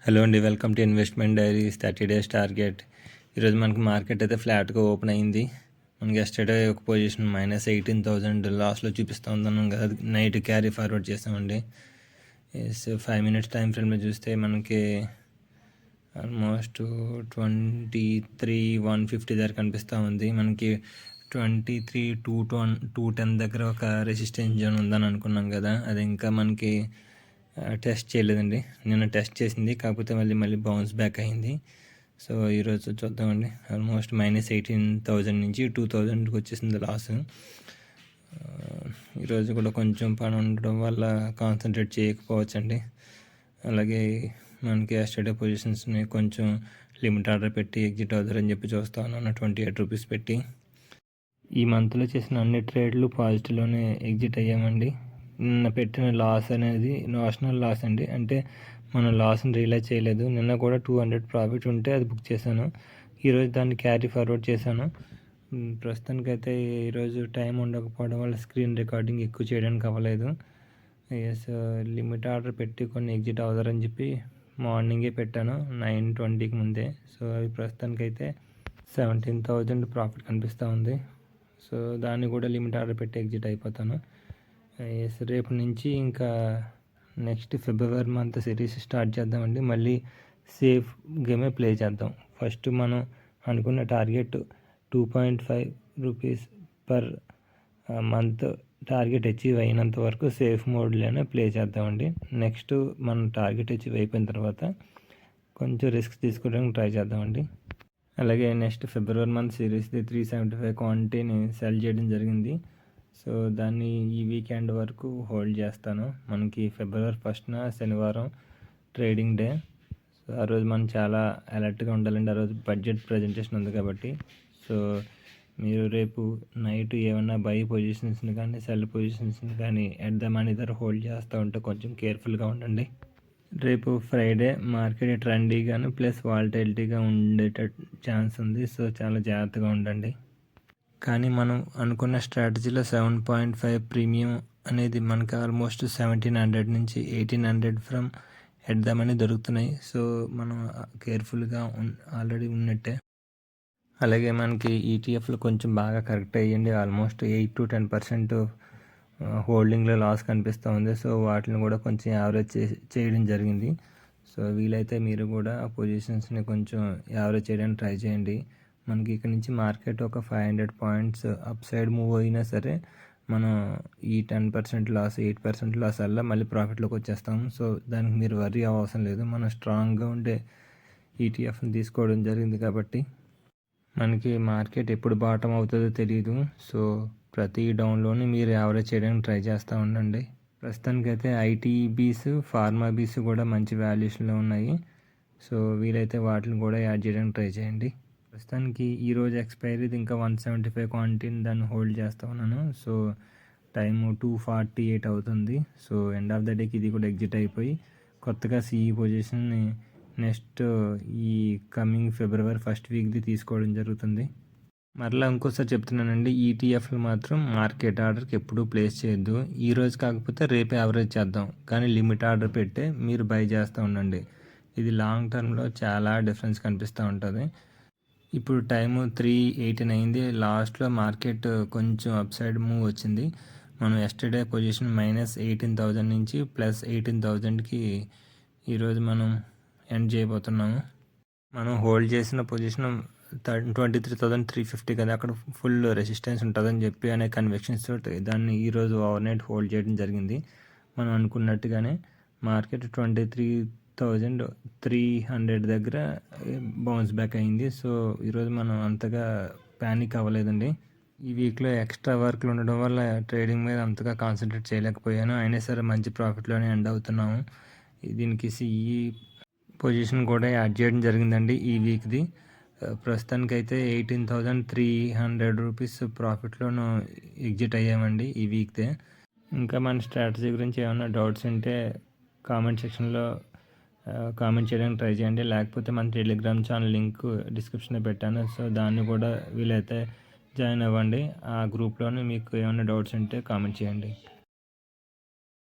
Hello అండి, welcome to investment diaries 30 days target. ఈరోజు మనకి మార్కెట్ అయితే ఫ్లాట్గా ఓపెన్ అయింది. మనకి ఎస్టర్డే ఒక పొజిషన్ -18,000 లాస్లో చూపిస్తూ ఉందన్నాం కదా, నైట్ క్యారీ ఫార్వర్డ్ చేసామండి. 5 మినిట్స్ టైం ఫ్రేమ్లో చూస్తే మనకి ఆల్మోస్ట్ 23,150 దగ్గర కనిపిస్తూ ఉంది. మనకి 23,210 దగ్గర ఒక రెసిస్టెన్స్ జోన్ ఉందని అనుకున్నాం కదా, అది ఇంకా మనకి టెస్ట్ చేయలేదండి. నిన్న టెస్ట్ చేసింది, కాకపోతే మళ్ళీ బౌన్స్ బ్యాక్ అయింది. సో ఈరోజు చూద్దామండి. ఆల్మోస్ట్ -18,000 నుంచి 2,000కి వచ్చేసింది లాస్. ఈరోజు కూడా కొంచెం పని ఉండడం వల్ల కాన్సన్ట్రేట్ చేయకపోవచ్చండి. అలాగే మనకి ఎస్టర్డే పొజిషన్స్ని కొంచెం లిమిట్ ఆర్డర్ పెట్టి ఎగ్జిట్ అవుతారని చెప్పి చూస్తా ఉన్నాను, 28 రూపీస్ పెట్టి. ఈ మంత్లో చేసిన అన్ని ట్రేడ్లు పాజిటివ్లోనే ఎగ్జిట్ అయ్యామండి. నిన్న పెట్టిన లాస్ అనేది నోషనల్ లాస్ అండి, అంటే మనం లాస్ని రియలైజ్ చేయలేదు. నిన్న కూడా 200 ప్రాఫిట్ ఉంటే అది బుక్ చేశాను. ఈరోజు దాన్ని క్యారీ ఫార్వర్డ్ చేశాను. ప్రస్తుతానికైతే ఈరోజు టైం ఉండకపోవడం వల్ల స్క్రీన్ రికార్డింగ్ ఎక్కువ చేయడానికి అవ్వలేదు. లిమిట్ ఆర్డర్ పెట్టి కొన్ని ఎగ్జిట్ అవుతారని చెప్పి మార్నింగే పెట్టాను 9:20కి ముందే. సో అది ప్రస్తుతానికైతే 17,000 ప్రాఫిట్ కనిపిస్తూ ఉంది. సో దాన్ని కూడా లిమిట్ ఆర్డర్ పెట్టి ఎగ్జిట్ అయిపోతాను. రేపు నుంచి ఇంకా next February month series start చేద్దామండి. మళ్ళీ సేఫ్ గేమే ప్లే చేద్దాం. ఫస్ట్ మనం అనుకున్న target 2.5 rupees per month target achieve అయినంత వరకు సేఫ్ మోడ్లోనే ప్లే చేద్దామండి. నెక్స్ట్ మనం టార్గెట్ అచీవ్ అయిపోయిన తర్వాత కొంచెం రిస్క్ తీసుకోవడానికి ట్రై చేద్దామండి. అలాగే నెక్స్ట్ ఫిబ్రవరి మంత్ సిరీస్ది 375 క్వాంటిటీని సెల్ చేయడం జరిగింది. సో దాన్ని ఈ వీకెండ్ వరకు హోల్డ్ చేస్తాను. మనకి ఫిబ్రవరి 1న శనివారం ట్రేడింగ్ డే. సో ఆ రోజు మనం చాలా అలర్ట్గా ఉండాలండి. ఆ రోజు బడ్జెట్ ప్రజెంటేషన్ ఉంది కాబట్టి. సో మీరు రేపు నైట్ ఏమన్నా బై పొజిషన్స్ని కానీ సెల్ పొజిషన్స్ని కానీ ఎట్ ద మనీ ధర హోల్డ్ చేస్తూ ఉంటే కొంచెం కేర్ఫుల్గా ఉండండి. రేపు ఫ్రైడే మార్కెట్ ట్రెండీగాను ప్లస్ వాలటిలిటీగా ఉండేటట్టు ఛాన్స్ ఉంది. సో చాలా జాగ్రత్తగా ఉండండి. కానీ మనం అనుకున్న స్ట్రాటజీలో 7.5 ప్రీమియం అనేది మనకి ఆల్మోస్ట్ 1,700 నుంచి 1,800 ఫ్రమ్ ఎట్ ద మనీ దొరుకుతున్నాయి. సో మనం కేర్ఫుల్గా ఆల్రెడీ ఉన్నట్టే. అలాగే మనకి ఈటీఎఫ్లు కొంచెం బాగా కరెక్ట్ అయ్యండి. ఆల్మోస్ట్ 8 to 10% హోల్డింగ్లో లాస్ కనిపిస్తూ ఉంది. సో వాటిని కూడా కొంచెం యావరేజ్ చేయడం జరిగింది. సో వీలైతే మీరు కూడా ఆ పొజిషన్స్ని కొంచెం యావరేజ్ చేయడానికి ట్రై చేయండి. మనకి ఇక్కడ నుంచి మార్కెట్ ఒక 500 పాయింట్స్ అప్ సైడ్ మూవ్ అయినా సరే మనం ఈ 10% లాస్ 8% లాస్ వల్ల మళ్ళీ ప్రాఫిట్లోకి వచ్చేస్తాము. సో దానికి మీరు వరీ అవసరం లేదు. మనం స్ట్రాంగ్గా ఉండే ఈటీఎఫ్ని తీసుకోవడం జరిగింది కాబట్టి మనకి మార్కెట్ ఎప్పుడు బాటమ్ అవుతుందో తెలియదు. సో ప్రతి డౌన్లోని మీరు యావరేజ్ చేయడానికి ట్రై చేస్తూ ఉండండి. ప్రస్తుతానికైతే ఐటీ బీస్ ఫార్మా బీస్ కూడా మంచి వాల్యుయేషన్లో ఉన్నాయి. సో వీలైతే వాటిని కూడా యాడ్ చేయడానికి ట్రై చేయండి. ప్రస్తుతానికి ఈరోజు ఎక్స్పైరీది ఇంకా 175 క్వాంటిటీని దాన్ని హోల్డ్ చేస్తూ ఉన్నాను. సో టైము 2:48 అవుతుంది. సో ఎండ్ ఆఫ్ ద డేకి ఇది కూడా ఎగ్జిట్ అయిపోయి కొత్తగా సిఈ పొజిషన్ని నెక్స్ట్ ఈ కమింగ్ ఫిబ్రవరి 1st వీక్ది తీసుకోవడం జరుగుతుంది. మరలా ఇంకోసారి చెప్తున్నానండి, ఈటీఎఫ్లు మాత్రం మార్కెట్ ఆర్డర్కి ఎప్పుడూ ప్లేస్ చేయొద్దు. ఈరోజు కాకపోతే రేపే యావరేజ్ చేద్దాం, కానీ లిమిట్ ఆర్డర్ పెట్టే మీరు బై చేస్తూ ఉండండి. ఇది లాంగ్ టర్మ్లో చాలా డిఫరెన్స్ కనిపిస్తూ ఉంటుంది. ఇప్పుడు టైము 3:18 అయింది. లాస్ట్లో మార్కెట్ కొంచెం అప్ సైడ్ మూవ్ వచ్చింది. మనం ఎస్టర్డే పొజిషన్ -18,000 నుంచి +18,000కి ఈరోజు మనం ఎండ్ చేయబోతున్నాము. మనం హోల్డ్ చేసిన పొజిషన్ 23,350 కదా, అక్కడ ఫుల్ రెసిస్టెన్స్ ఉంటుందని చెప్పి అనే కన్విక్షన్స్ తోటి దాన్ని ఈరోజు ఓవర్ నైట్ హోల్డ్ చేయడం జరిగింది. మనం అనుకున్నట్టుగానే మార్కెట్ 23,300 దగ్గర బౌన్స్ బ్యాక్ అయింది. సో ఈరోజు మనం అంతగా ప్యానిక్ అవ్వలేదండి. ఈ వీక్లో ఎక్స్ట్రా వర్క్లు ఉండడం వల్ల ట్రేడింగ్ మీద అంతగా కాన్సన్ట్రేట్ చేయలేకపోయాను. అయినా సరే మంచి ప్రాఫిట్లోనే ఎండ్ అవుతున్నాము. దీనికి సిఈ పొజిషన్ కూడా యాడ్ చేయడం జరిగిందండి ఈ వీక్ది. ప్రస్తుతానికైతే 18,300 రూపీస్ ప్రాఫిట్లోనూ ఎగ్జిట్ అయ్యామండి ఈ వీక్దే. ఇంకా మన స్ట్రాటజీ గురించి ఏమైనా డౌట్స్ ఉంటే కామెంట్ సెక్షన్లో కామెంట్ చేయడానికి ట్రై చేయండి. లేకపోతే మన టెలిగ్రామ్ ఛానల్ లింక్ డిస్క్రిప్షన్లో పెట్టాను. సో దాన్ని కూడా వీలైతే జాయిన్ అవ్వండి. ఆ గ్రూప్లోనే మీకు ఏమైనా డౌట్స్ ఉంటే కామెంట్ చేయండి.